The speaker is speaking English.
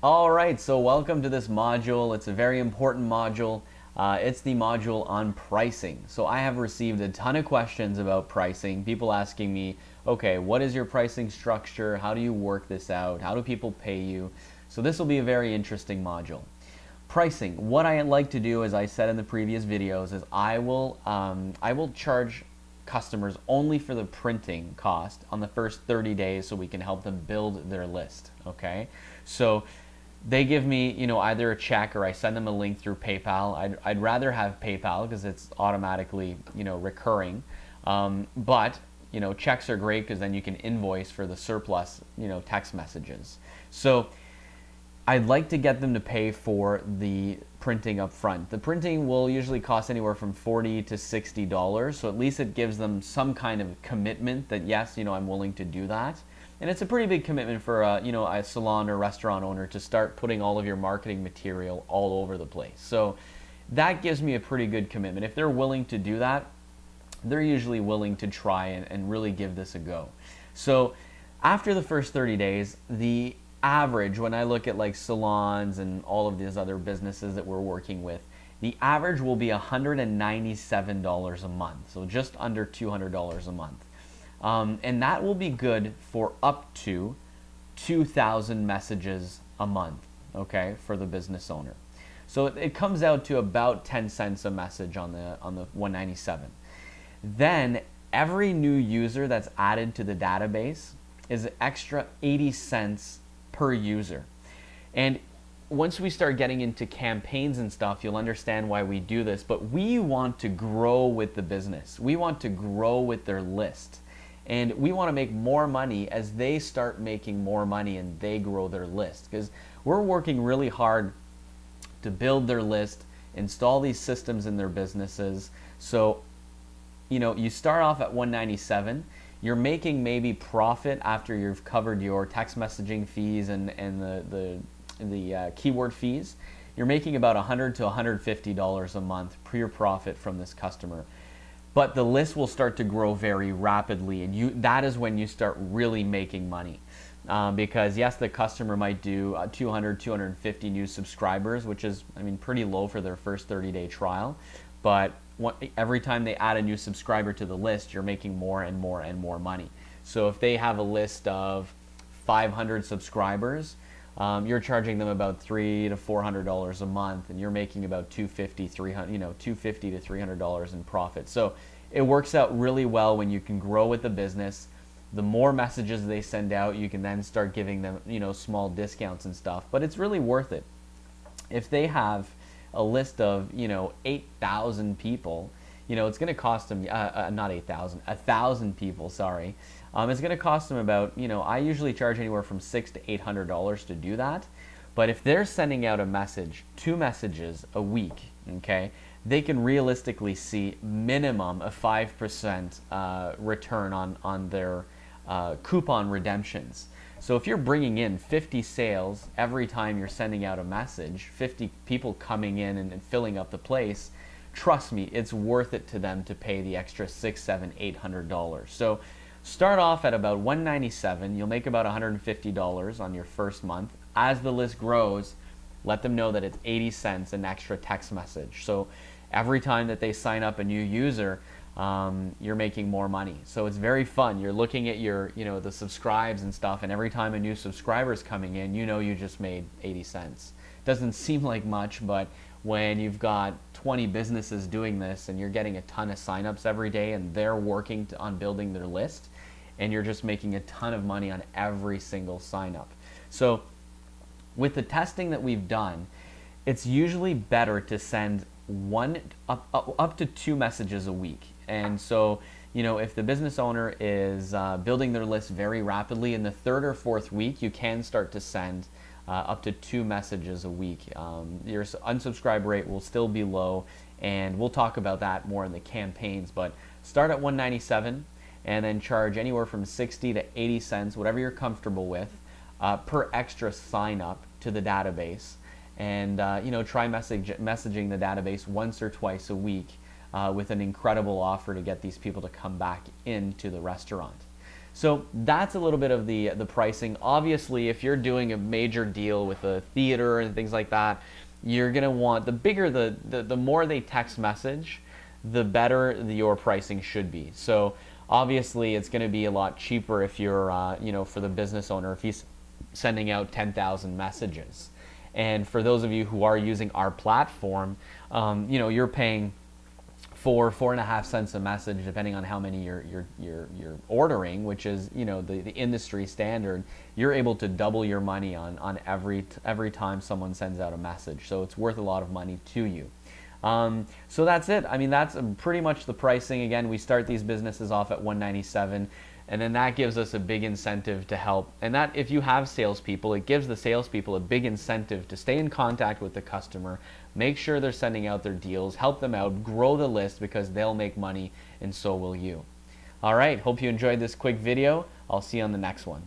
All right, so welcome to this module. It's a very important module. It's the module on pricing. So I have received a ton of questions about pricing. People asking me, okay, what is your pricing structure? How do you work this out? How do people pay you? So this will be a very interesting module. Pricing. What I like to do, as I said in the previous videos, is I will charge customers only for the printing cost on the first 30 days so we can help them build their list. Okay, so they give me, either a check or I send them a link through PayPal. I'd rather have PayPal because it's automatically, recurring. But checks are great because then you can invoice for the surplus, text messages. So I'd like to get them to pay for the printing up front. The printing will usually cost anywhere from $40 to $60, so at least it gives them some kind of commitment that yes, I'm willing to do that. And it's a pretty big commitment for a salon or restaurant owner to start putting all of your marketing material all over the place. So that gives me a pretty good commitment. If they're willing to do that, they're usually willing to try and really give this a go. So after the first 30 days, the average, when I look at like salons and all of these other businesses that we're working with, the average will be $197 a month, so just under $200 a month. And that will be good for up to 2,000 messages a month, okay, for the business owner. So it comes out to about 10 cents a message on the 197. Then every new user that's added to the database is an extra 80 cents per user. And once we start getting into campaigns and stuff, you'll understand why we do this, but we want to grow with the business. We want to grow with their list. And we want to make more money as they start making more money and they grow their list. Because we're working really hard to build their list, install these systems in their businesses. So, you start off at 197. You're making maybe profit after you've covered your text messaging fees and the keyword fees. You're making about $100 to $150 a month pure profit from this customer. But the list will start to grow very rapidly, and that is when you start really making money. Because yes, the customer might do 200, 250 new subscribers, which is, pretty low for their first 30-day trial. But every time they add a new subscriber to the list, you're making more and more and more money. So if they have a list of 500 subscribers, you're charging them about $300 to $400 a month, and you're making about $250 to $300 in profit. So it works out really well when you can grow with the business. The more messages they send out, you can then start giving them small discounts and stuff. But it's really worth it. If they have a list of 8,000 people, it's going to cost them not 8,000, 1,000 people. Sorry. It's going to cost them about, I usually charge anywhere from $600 to $800 to do that. But if they're sending out a message, 2 messages a week, okay, they can realistically see minimum a 5% return on their coupon redemptions. So if you're bringing in 50 sales every time you're sending out a message, 50 people coming in and filling up the place, trust me, it's worth it to them to pay the extra $600, $700, $800. So start off at about $197. You'll make about $150 on your first month. As the list grows, let them know that it's 80 cents an extra text message. So every time that they sign up a new user, you're making more money. So it's very fun. You're looking at your, the subscribes and stuff, and every time a new subscriber is coming in, you just made 80 cents. Doesn't seem like much, but when you've got 20 businesses doing this and you're getting a ton of signups every day and they're working on building their list, and you're just making a ton of money on every single sign up. So with the testing that we've done, it's usually better to send up to 2 messages a week. And so, if the business onswer is building their list very rapidly, in the 3rd or 4th week, you can start to send up to 2 messages a week. Your unsubscribe rate will still be low, and we'll talk about that more in the campaigns. But start at 197 and then charge anywhere from 60 to 80 cents, whatever you're comfortable with, per extra sign up to the database. And try messaging the database once or twice a week with an incredible offer to get these people to come back into the restaurant. So that's a little bit of the pricing. Obviously, if you're doing a major deal with a theater and things like that, you're gonna want, the bigger the more they text message, the better your pricing should be. So obviously, it's gonna be a lot cheaper if you're for the business owner, if he's sending out 10,000 messages. And for those of you who are using our platform, you're paying 4.5 cents a message, depending on how many you're ordering, which is the industry standard. You're able to double your money on every time someone sends out a message. So it's worth a lot of money to you. So that's it. I mean, that's pretty much the pricing. Again, we start these businesses off at $197. And then that gives us a big incentive to help. And that, if you have salespeople, it gives the salespeople a big incentive to stay in contact with the customer, make sure they're sending out their deals, help them out, grow the list, because they'll make money and so will you. All right, hope you enjoyed this quick video. I'll see you on the next one.